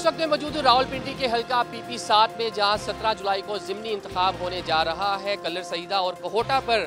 वक्त में मौजूद हूँ रावलपिंडी के हल्का PP7 में, जहाँ 17 जुलाई को ज़िमनी इंतखाब होने जा रहा है। कल्लर सईदा और कहोटा पर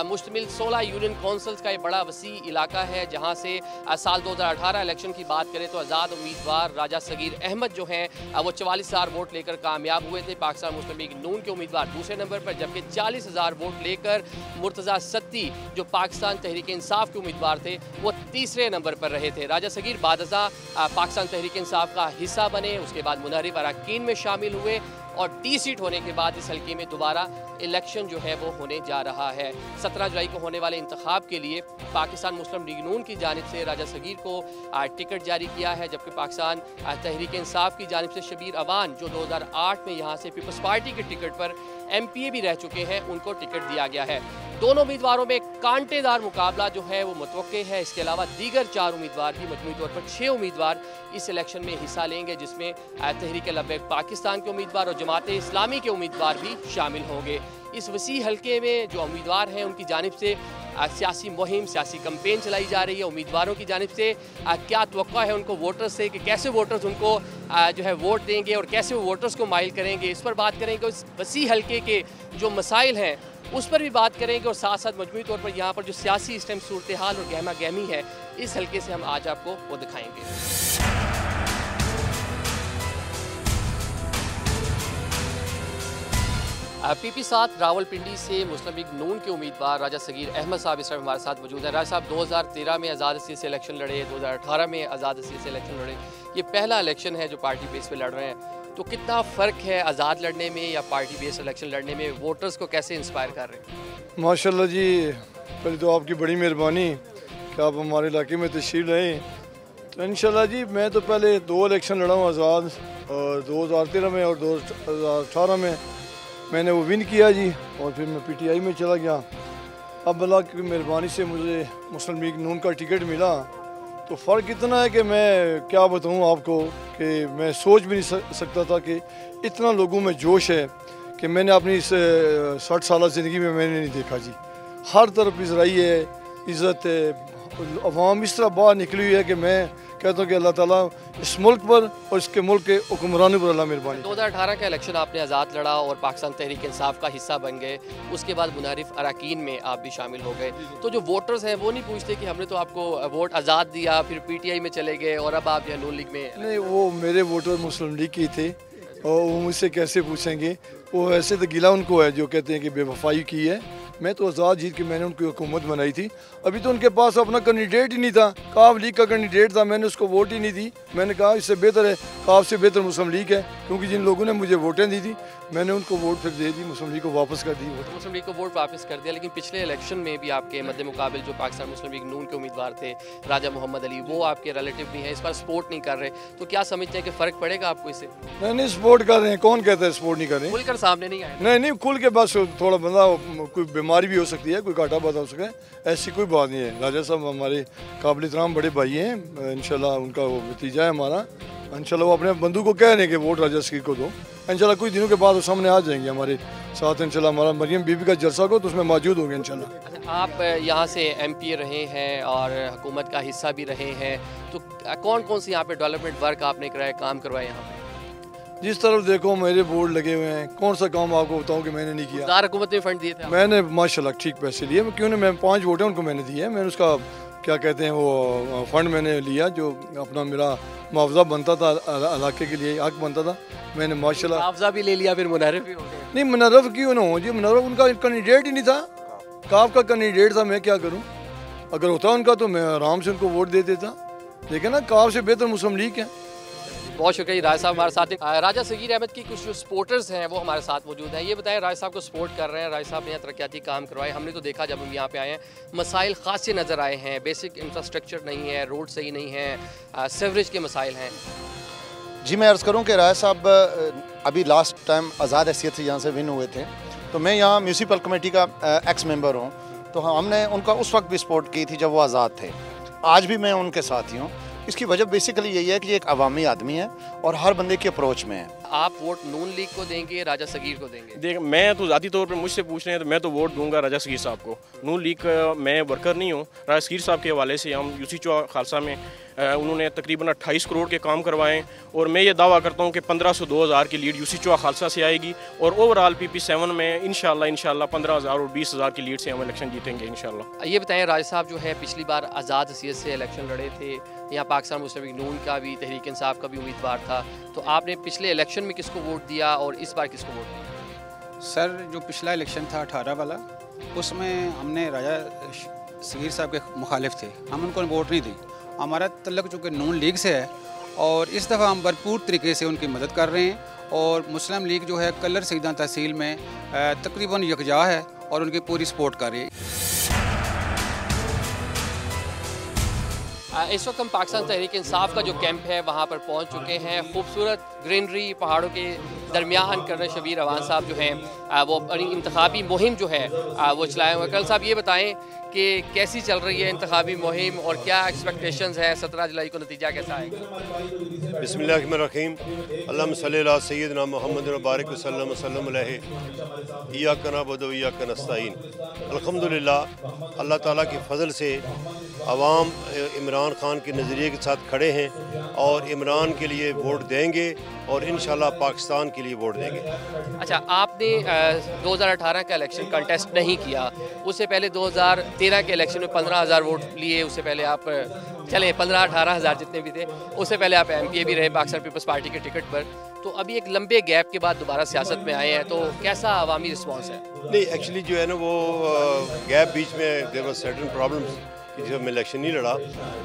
मुश्तमिल 16 यूनियन कौंसल्स का एक बड़ा वसी इलाका है, जहाँ से साल 2018 इलेक्शन की बात करें तो आज़ाद उम्मीदवार राजा सगीर अहमद जो हैं वो 44,000 वोट लेकर कामयाब हुए थे। पाकिस्तान मुस्लिम लीग नून के उम्मीदवार दूसरे नंबर पर, जबकि 40,000 वोट लेकर मुर्तज़ा सत्ती जो पाकिस्तान तहरीक इंसाफ के उम्मीदवार थे वो तीसरे नंबर पर रहे थे। राजा सगीर बादज़ा पाकिस्तान तहरीक इंसाफ का हिस्सा बने, उसके बाद मुनहरिफ अरकान में शामिल हुए और 30 सीट होने के बाद इस हल्के में दोबारा इलेक्शन जो है वो होने जा रहा है। 17 जुलाई को होने वाले इंतखाब के लिए पाकिस्तान मुस्लिम लीग नून की जानिब से राजा सगीर को टिकट जारी किया है, जबकि पाकिस्तान तहरीक इंसाफ की जानिब से शबीर अवान जो 2008 में यहाँ से पीपल्स पार्टी के टिकट पर MPA भी रह चुके हैं, उनको टिकट दिया गया है। दोनों उम्मीदवारों में कांटेदार मुकाबला जो है वो मुतवक्के है। इसके अलावा दीगर 4 उम्मीदवार भी, मजमूई तौर पर 6 उम्मीदवार इस इलेक्शन में हिस्सा लेंगे, जिसमें तहरीक लब्बैक पाकिस्तान के उम्मीदवार और जमात इस्लामी के उम्मीदवार भी शामिल होंगे। इस वसी हल्के में जो उम्मीदवार हैं उनकी जानिब से सियासी मुहिम, सियासी कैंपेन चलाई जा रही है। उम्मीदवारों की जानिब से क्या तवक्को है उनको वोटर्स से कि कैसे वोटर्स उनको जो है वोट देंगे और कैसे वो वोटर्स को माइल करेंगे, इस पर बात करेंगे। उस वसी हल्के के जो मसाइल हैं उस पर भी बात करेंगे और साथ साथ मजमूई तौर पर यहाँ पर जो सियासी इस टाइम सूरत हाल और गहमा गहमी है इस हल्के से हम आज आपको वो दिखाएंगे। PP7 रावलपिंडी से मुस्लिम लीग नून के उम्मीदवार राजा सगीर अहमद साहब इस समय हमारे साथ मौजूद हैं। राजा साहब 2013 में आज़ाद सीट से इलेक्शन लड़े, 2018 में आज़ाद सीट से इलेक्शन लड़े, ये पहला इलेक्शन है जो पार्टी बेस पे लड़ रहे हैं, तो कितना फ़र्क है आज़ाद लड़ने में या पार्टी बेस इलेक्शन लड़ने में? वोटर्स को कैसे इंस्पायर कर रहे हैं? माशाल्लाह जी, पहले तो आपकी बड़ी मेहरबानी कि आप हमारे इलाके में तशरीफ़ लाए। तो इंशाल्लाह जी, मैं तो पहले 2 इलेक्शन लड़ा हूँ आज़ाद, और 2013 में और 2018 में मैंने वो विन किया जी, और फिर मैं PTI में चला गया। अब अल्लाह की मेहरबानी से मुझे मुस्लिम लीग नून का टिकट मिला, तो फ़र्क इतना है कि मैं क्या बताऊँ आपको कि मैं सोच भी नहीं सकता था कि इतना लोगों में जोश है कि मैंने अपनी इस 60 साल ज़िंदगी में मैंने नहीं देखा जी। हर तरफ इज़राई है, इज़्ज़त है, अवाम इस तरह बाहर निकली हुई है कि मैं कहता हूँ कि अल्लाह ताला इस मुल्क पर और इसके मुल्क के हुक्मरानों पर अल्लाह मेहरबानी। 2018 का इलेक्शन आपने आज़ाद लड़ा और पाकिस्तान तहरीक इंसाफ का हिस्सा बन गए, उसके बाद मुनहरिफ अरकान में आप भी शामिल हो गए। तो जो वोटर्स हैं वो नहीं पूछते कि हमने तो आपको वोट आज़ाद दिया, फिर PTI में चले गए और अब आप जो नून लीग में? नहीं, वो मेरे वोटर मुस्लिम लीग के थे और वो मुझसे कैसे पूछेंगे? वो ऐसे तो गिला उनको है जो कहते हैं कि बेवफाई की है। मैं तो आज़ाद जीत के मैंने उनकी हुकूमत बनाई थी। अभी तो उनके पास अपना कैंडिडेट ही नहीं था, काफ लीग का कैंडिडेट था, मैंने उसको वोट ही नहीं दी। मैंने कहा इससे बेहतर है, काफ से बेहतर मुस्लिम लीग है, क्योंकि जिन लोगों ने मुझे वोटें दी थी मैंने उनको वोट फिर दे दी, मुस्लिम लीग को वापस कर दी। मुस्लिम लीग को वोट वापस कर दिया, लेकिन पिछले इलेक्शन में भी आपके मद्दे मुकाबिल जो पाकिस्तान मुस्लिम लीग नून के उम्मीदवार थे राजा मोहम्मद अली, वो आपके रिलेटिव भी हैं, इस बार सपोर्ट नहीं कर रहे, तो क्या समझते हैं कि फ़र्क पड़ेगा आपको इससे? नहीं, सपोर्ट कर रहे हैं, कौन कहता है सपोर्ट नहीं कर रहे हैं? खुलकर सामने नहीं आए? नहीं, खुल के बस थोड़ा बंदा, कोई बीमारी भी हो सकती है, कोई घाटा बात हो सके, ऐसी कोई बात नहीं है। राजा साहब हमारे काबिल इतराम बड़े भाई हैं, इंशाल्लाह उनका वो भतीजा है हमारा, इंशाल्लाह वो अपने बंधु को कह रहे हैं कि वोट राजा सगीर को दो। इंशाल्लाह कुछ दिनों के बाद वो सामने आ जाएंगे हमारे साथ, इंशाल्लाह हमारा मरियम बीबी का जलसा को तो उसमें मौजूद होंगे इंशाल्लाह। आप यहाँ से MPA रहे हैं और हुकूमत का हिस्सा भी रहे हैं, तो कौन कौन सी यहाँ पे डेवलपमेंट वर्क आपने कराया, काम करवाए यहाँ पे? जिस तरफ देखो मेरे बोर्ड लगे हुए हैं, कौन सा काम आपको बताऊं कि मैंने नहीं किया? हुकूमत ने फंड दिए थे? मैंने माशाल्लाह ठीक पैसे लिए, क्यों नहीं, मैं 5 वोट हैं उनको मैंने दिए। मैंने उसका क्या कहते हैं वो फंड मैंने लिया, जो अपना मेरा मुआवजा बनता था इलाके के लिए, हक बनता था, मैंने माशाल्लाह मुआवजा भी ले लिया, फिर मुनहरिफ भी हो गए? नहीं, मुनहरफ क्यों ना हो जी, मुनहरफ उनका कैंडिडेट ही नहीं था, काफ का कैंडिडेट था, मैं क्या करूँ? अगर होता उनका तो मैं आराम से उनको वोट दे देता, लेकिन ना काफ से बेहतर मुस्लिम लीग है। बहुत शुक्रिया राजा साहब हमारे साथ। राजा सगीर अहमद की कुछ जो सपोर्टर्स हैं वो हमारे साथ मौजूद हैं। ये बताएं, राजा साहब को सपोर्ट कर रहे हैं, राजा साहब ने यहाँ तरक्याती काम करवाए, हमने तो देखा जब हम यहाँ पे आए हैं मसाइल खासे नज़र आए हैं, बेसिक इंफ्रास्ट्रक्चर नहीं है, रोड सही नहीं है, सीवरेज के मसाइल हैं। जी, मैं अर्ज़ करूँ कि राजा साहब अभी लास्ट टाइम आज़ाद हैसियत से यहाँ से विन हुए थे, तो मैं यहाँ म्यूनसिपल कमेटी का एक्स मेंबर हूँ, तो हमने उनका उस वक्त भी सपोर्ट की थी जब वो आज़ाद थे, आज भी मैं उनके साथ ही हूँ। इसकी वजह बेसिकली यही है कि ये एक अवामी आदमी है और हर बंदे की अप्रोच में है। आप वोट नून लीग को देंगे, राजा सगीर को देंगे? देख, मैं तो ज़ाती तौर पे मुझसे पूछ रहे हैं तो मैं तो वोट दूंगा राजा सगीर साहब को। नून लीग का मैं वर्कर नहीं हूँ। राजा सगीर साहब के हवाले से हम यूसी चौहा खालसा में उन्होंने तकरीबन 28 करोड़ के काम करवाएं और मैं ये दावा करता हूँ कि 1500-2000 की लीड यूसी चौहा खालसा से आएगी और ओवरऑल PP7 में इंशाल्लाह 15,000 और 20,000 की लीड से हम इलेक्शन जीतेंगे इंशाल्लाह। ये बताएं, राजा साहब जो है पिछली बार आज़ाद हसीयत से इलेक्शन लड़े थे, यहाँ पाकिस्तान मुस्लिम लीग नून का भी, तहरीक इंसाफ का भी उम्मीदवार था, तो आपने पिछले इलेक्शन में किसको वोट दिया और इस बार किसको वोट दिया? सर, जो पिछला इलेक्शन था 18 वाला, उसमें हमने राजा सगीर साहब के मुखालिफ थे, हम उनको वोट नहीं दी। हमारा तल्लुक़ चूँकि नून लीग से है और इस दफ़ा हम भरपूर तरीके से उनकी मदद कर रहे हैं और मुस्लिम लीग जो है कलर सईदा तहसील में तकरीबन यकजा है और उनकी पूरी सपोर्ट कर रही है। इस वक्त हम पाकिस्तान तहरीक इंसाफ का जो कैंप है वहाँ पर पहुँच चुके हैं। खूबसूरत ग्रीनरी पहाड़ों के दरमियान कर्नल शबीर अवान साहब जो हैं वो अपनी इंतखाबी मुहिम जो है वो चलाए हुए। कर्नल साहब ये बताएं कि कैसी चल रही है इंतखाबी मुहिम और क्या एक्सपेक्टेशंस हैं, 17 जुलाई को नतीजा कैसा आएगा? बिस्मिल्लाहिर्रहमानिर्रहीम, अल्लाहुम्मा सल्ली अला सय्यिदिना मुहम्मद व बारिक वसल्लम अलैहि, इय्याका नअबुदु व इय्याका नस्तईन। अल्हम्दुलिल्लाह, अल्लाह ताला के फ़ज़ल से अवाम इमरान खान के नज़रिए के साथ खड़े हैं और इमरान के लिए वोट देंगे और इंशाल्लाह पाकिस्तान के लिए वोट देंगे। अच्छा, आपने 2018 का इलेक्शन कंटेस्ट नहीं किया, उससे पहले 2013 के इलेक्शन में 15,000 वोट लिए, उससे पहले आप चले 15-18,000 जितने भी थे, उससे पहले आप MPA भी रहे पाकिस्तान पीपल्स पार्टी के टिकट पर। तो अभी एक लंबे गैप के बाद दोबारा सियासत में आए हैं, तो कैसा अवामी रिस्पॉन्स है? नहीं, एक्चुअली जो है ना वो गैप बीच में देयर वाज सर्टेन प्रॉब्लम्स कि जब मैं इलेक्शन नहीं लड़ा,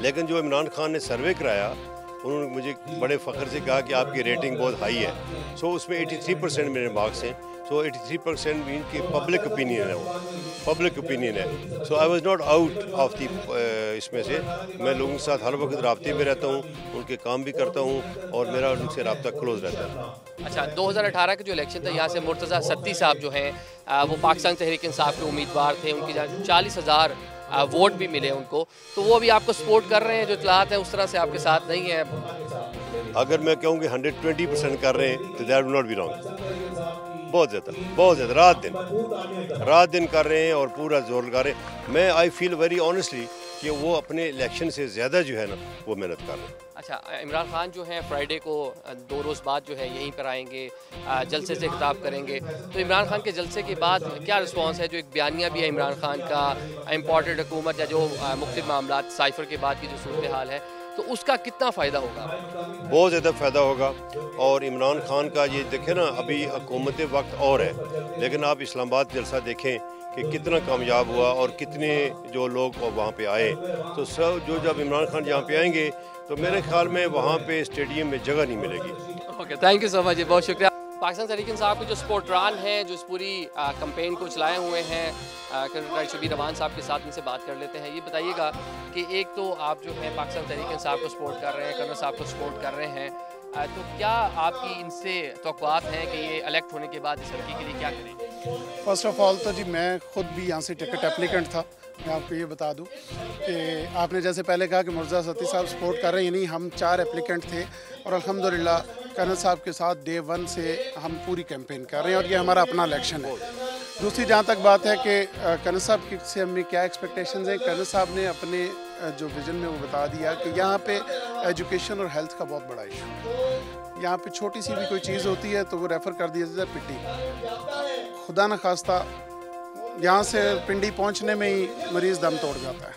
लेकिन जो इमरान खान ने सर्वे कराया उन्होंने मुझे बड़े फ़ख्र से कहा कि आपकी रेटिंग बहुत हाई है। सो उसमें 83% मेरे मार्क्स हैं। सो 83% मीन कि पब्लिक ओपिनियन है, वो पब्लिक ओपिनियन है। So I was not out of the इसमें से। मैं लोगों के साथ हर वक्त राब्ते में रहता हूँ, उनके काम भी करता हूँ और मेरा उनसे राब्ता क्लोज रहता है। अच्छा, 2018 का जो इलेक्शन था, यहाँ से मुर्तज़ा सत्ती साहब जो हैं वो पाकिस्तान तहरीक इंसाफ के उम्मीदवार थे, उनकी 40,000 वोट भी मिले उनको, तो वो भी आपको सपोर्ट कर रहे हैं? जो इत्तलात है उस तरह से आपके साथ नहीं है? अगर मैं कहूँ कि 120% कर रहे हैं तो that will not be wrong. बहुत ज़्यादा रात दिन कर रहे हैं और पूरा जोर लगा रहे हैं। मैं आई फील वेरी ऑनेस्टली कि वो अपने इलेक्शन से ज़्यादा जो है ना वो मेहनत कर रहे हैं। अच्छा, इमरान खान जो हैं फ्राइडे को 2 रोज़ बाद जो है यहीं पर आएंगे, जलसे से खिताब करेंगे, तो इमरान खान के जलसे के बाद क्या रिस्पांस है? जो एक बयानिया भी है इमरान खान का, इम्पोर्टेड हुकूमत या जो मुख्तलिफ मामलात साइफर के बाद की जो सूरत हाल है, तो उसका कितना फ़ायदा होगा? बहुत ज़्यादा फ़ायदा होगा। और इमरान खान का ये देखें ना, अभी हुकूमत वक्त और है, लेकिन आप इस्लामाबाद जलसा देखें कि कितना कामयाब हुआ और कितने जो लोग वहाँ पे आए। तो सब जो जब इमरान खान यहाँ पे आएंगे तो मेरे ख्याल में वहाँ पे स्टेडियम में जगह नहीं मिलेगी। Okay, thank you so much, बहुत शुक्रिया। पाकिस्तान तहरीक इंसाफ के जो स्पोर्टरान हैं जो इस पूरी कैंपेन को चलाए हुए हैं, कर्नल शबीर अवान साहब के साथ इनसे बात कर लेते हैं। ये बताइएगा कि एक तो आप जो है पाकिस्तान तहरीक इंसाफ को सपोर्ट कर रहे हैं, कर्नल साहब को सपोर्ट कर रहे हैं, तो क्या आपकी इनसे तवक्कुआत हैं कि ये इलेक्ट होने के बाद इस लड़की के लिए क्या करेंगे? फ़र्स्ट ऑफ़ ऑल तो जी मैं ख़ुद भी यहाँ से टिकट एप्लीकेंट था। मैं आपको ये बता दूँ कि आपने जैसे पहले कहा कि मुर्तज़ा सत्ती साहब सपोर्ट कर रहे हैं, यानी हम 4 एप्लीकेंट थे और अल्हम्दुलिल्लाह कर्नल साहब के साथ डे 1 से हम पूरी कैंपेन कर रहे हैं और ये हमारा अपना इलेक्शन है। दूसरी जहाँ तक बात है कि कर्नल साहब से हमें क्या एक्सपेक्टेशंस हैं, कर्नल साहब ने अपने जो विज़न में वो बता दिया कि यहाँ पे एजुकेशन और हेल्थ का बहुत बड़ा इशू है। यहाँ पे छोटी सी भी कोई चीज़ होती है तो वो रेफ़र कर दिया जाता है पिंडी, खुदा न खास्ता यहाँ से पिंडी पहुँचने में ही मरीज़ दम तोड़ जाता है।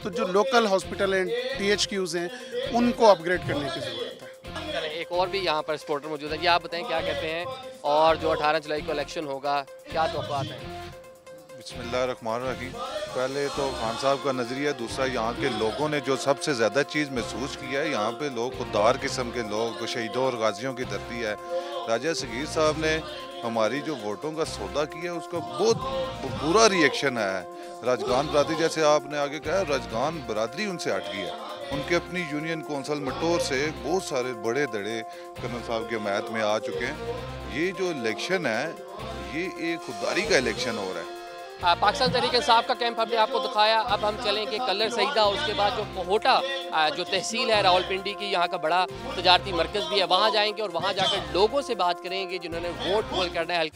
तो जो लोकल हॉस्पिटल एंड THQs हैं उनको अपग्रेड करने की ज़रूरत है। एक और भी यहाँ पर सपोर्टर मौजूद है, ये आप बताएं क्या कहते हैं, और जो 18 जुलाई को इलेक्शन होगा क्या तवक्कुआत है? बिस्मिल्लाहिर्रहमानिर्रहीम। पहले तो खान साहब का नज़रिया, दूसरा यहाँ के लोगों ने जो सबसे ज़्यादा चीज़ महसूस किया है, यहाँ पे लोग खुददार किस्म के लोग, शहीदों और गाजियों की धरती है। राजा सगीर साहब ने हमारी जो वोटों का सौदा किया उसका बहुत बुरा रिएक्शन है। राजगान बरादरी, जैसे आपने आगे कहा, राजगान बरादरी उनसे हट गई है। उनके अपनी यूनियन कौंसल मटोर से बहुत सारे बड़े धड़े कर्नल साहब की हमायत में आ चुके हैं। ये जो इलेक्शन है ये एक खुददारी का इलेक्शन हो रहा है। पाकिस्तान तहरीक इंसाफ का कैंप हमने आपको दिखाया। अब हम चलेंगे कल्लर सईदा और उसके बाद जो कोहोटा जो तहसील है रावलपिंडी की, यहाँ का बड़ा तजारती मरकज़ भी है, वहाँ जाएंगे और वहाँ जाकर लोगों से बात करेंगे जिन्होंने वोट पोल करना है।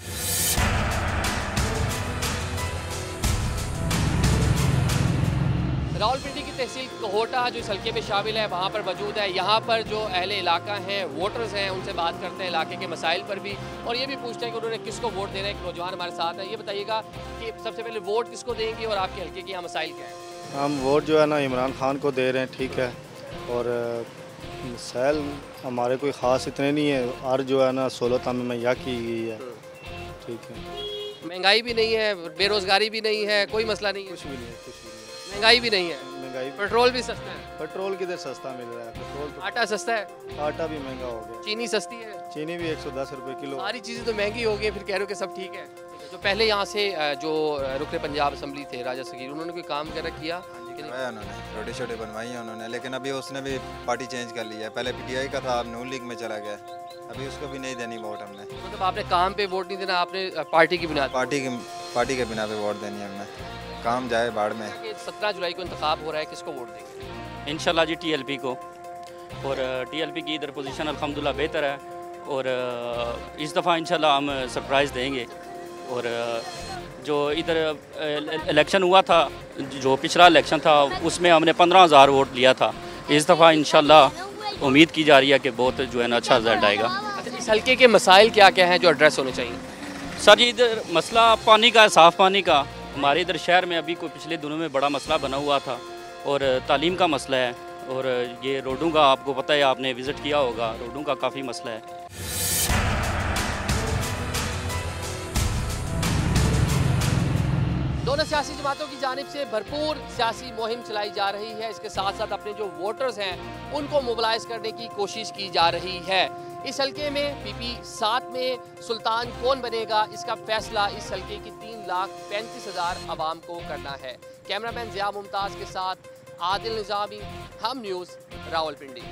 रावलपिंडी की तहसील कोहोटा जो इस हल्के में शामिल है वहाँ पर मौजूद है। यहाँ पर जो अहले इलाका हैं, वोटर्स हैं, उनसे बात करते हैं इलाके के मसाइल पर भी और ये भी पूछते हैं कि उन्होंने किसको वोट देना है। एक नौजवान हमारे साथ है, ये बताइएगा कि सबसे पहले वोट किसको देंगे और आपके हल्के के यहाँ मसाइल क्या है? हम वोट जो है ना इमरान खान को दे रहे हैं, ठीक है, और मसाइल हमारे कोई ख़ास इतने नहीं है। हर जो है ना सहूलत हमें मुहैया की गई है, ठीक है। महंगाई भी नहीं है, बेरोज़गारी भी नहीं है, कोई मसला नहीं है, कुछ भी नहीं है, कुछ भी नहीं है। महंगाई भी नहीं है, महंगाई, पेट्रोल भी सस्ता है। पेट्रोल किधर सस्ता मिल रहा है? पेट्रोल तो, आटा सस्ता है, आटा भी महंगा हो गया, चीनी सस्ती है, चीनी भी 110 रुपये किलो। सारी चीज़ें तो महंगी हो गई, फिर कह रहे हो कि सब ठीक है। जो पहले यहाँ से जो रुकन पंजाब असम्बली थे राजा सगीर, उन्होंने कोई काम वगैरह किया? करवाया उन्होंने, रोटी शोटी बनवाई है उन्होंने, लेकिन अभी उसने भी पार्टी चेंज कर लिया है। पहले पीटीआई का था, अब नून लीग में चला गया, अभी उसको भी नहीं देनी वोट हमने। मतलब आपने काम पे वोट नहीं देना, आपने पार्टी की बिना पार्टी के बिना पे वोट देनी है हमने, काम जाए बाढ़ में। 17 जुलाई को इंतखाब हो रहा है, किसको वोट देंगे? इंशाल्लाह जी टीएलपी को, और टीएलपी की इधर पोजीशन अल्हम्दुलिल्लाह बेहतर है और इस दफ़ा इंशाल्लाह हम सरप्राइज़ देंगे। और जो इधर इलेक्शन हुआ था, जो पिछला इलेक्शन था, उसमें हमने 15,000 वोट लिया था। इस दफ़ा इंशाल्लाह उम्मीद की जा रही है कि बहुत जो है ना अच्छा रिजल्ट आएगा। अच्छा, इस हल्के के मसाइल क्या क्या हैं जो एड्रेस होने चाहिए? सर जी इधर मसला पानी का है, साफ़ पानी का। हमारे इधर शहर में अभी कोई पिछले दिनों में बड़ा मसला बना हुआ था, और तालीम का मसला है, और ये रोडों का आपको पता है, आपने विज़िट किया होगा, रोडों का काफ़ी मसला है। दोनों सियासी जमातों की जानिब से भरपूर सियासी मुहिम चलाई जा रही है। इसके साथ साथ अपने जो वोटर्स हैं उनको मोबिलाइज करने की कोशिश की जा रही है। इस हल्के में PP 7 में सुल्तान कौन बनेगा, इसका फैसला इस हल्के की 3,35,000 आवाम को करना है। कैमरामैन ज़िया मुमताज़ के साथ आदिल निज़ामी, हम न्यूज़, रावलपिंडी।